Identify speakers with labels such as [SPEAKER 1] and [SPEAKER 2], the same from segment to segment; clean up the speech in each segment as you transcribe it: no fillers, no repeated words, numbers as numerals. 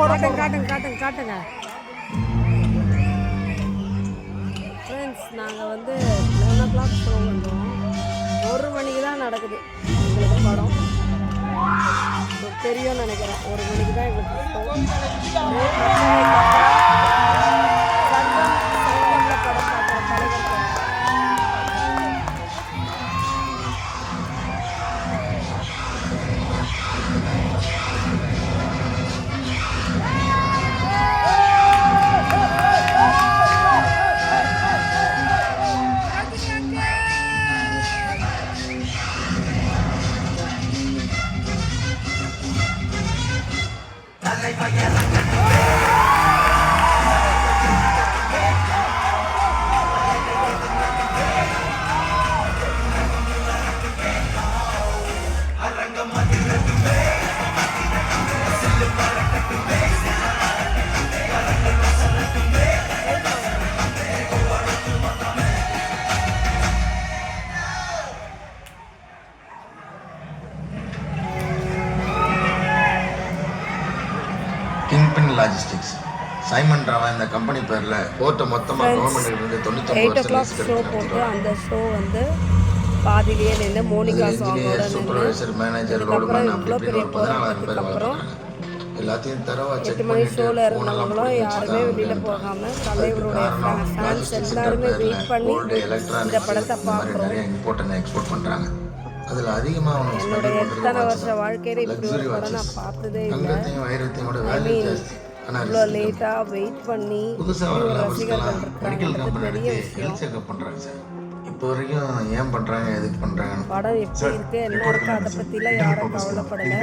[SPEAKER 1] காட்டுங்க ஃப்ரெண்ட்ஸ். நாங்கள் வந்து 11 o'clock ஷோ வந்தோம். 1 மணிக்கு தான் நடக்குது எங்களுக்கு படம். தெரியும்னு நினைக்கிறேன். 1 மணிக்கு தான் எங்களுக்கு ஷோ.
[SPEAKER 2] கிங்பின் லாஜிஸ்டிக்ஸ் சைமன் ராவா இந்த கம்பெனி பேரில் போர்ட்டை மொத்தமாக கவர்மெண்ட்லேருந்து
[SPEAKER 1] 8 o'clock ஷோ போட்டு அந்த ஷோ வந்து பாதிலேயே நின்று மோனிகா சாங்கோட
[SPEAKER 2] சூப்பர்வைசர் மேனேஜர் ரோடுமேன் அப்படி இப்படின்னு ஒரு 14,000 பேர் வளர்க்குறாங்க. எல்லாத்தையும் தரவா செக் பண்ணிட்டு
[SPEAKER 1] ஷோவில் இருந்தவங்களும் யாருமே வெளியில் போகாமல் தலைவருடைய ஃபேன்ஸ் எல்லாருமே வெயிட் பண்ணி இந்த படத்தை பார்க்குறோம்.
[SPEAKER 2] நிறைய இம்போர்ட் அண்ட் எக்ஸ்போர்ட் பண்ணுறாங்க. அதில் அதிகமாக அவங்க
[SPEAKER 1] என்னோட எத்தனை வருஷ வாழ்க்கையில் இப்படி ஒரு படம் நான் பார்த்ததே இல்லை.
[SPEAKER 2] தங்கத்தையும் வைரத்தையும் கூட வேல்யூ ஜாஸ்தி.
[SPEAKER 1] இவ்வளோ லேட்டாக வெயிட் பண்ணி
[SPEAKER 2] புதுசாக ரசிகர்கள் மெடிக்கல் கம்பெனி எடுத்து ஹெல்த் செக்அப் பண்ணுறாங்க சார். இப்போ வரைக்கும் ஏன் பண்ணுறாங்க எதுக்கு பண்ணுறாங்க
[SPEAKER 1] படம் எப்படி இருக்குது என்ன இருக்குது அதை பற்றிலாம் யாரும் கவலைப்படலை.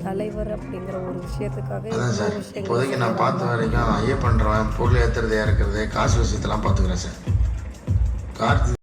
[SPEAKER 1] தலைவர் அப்படிங்கிற ஒரு விஷயத்துக்காக
[SPEAKER 2] அதான் சார் இப்போதைக்கு நான் பார்த்த வரைக்கும் ஐயப்பன்றவன் பொருள் ஏற்றுறது இறக்குறது காசு விஷயத்தெல்லாம் பார்த்துக்கிறேன் சார். கார்த்தி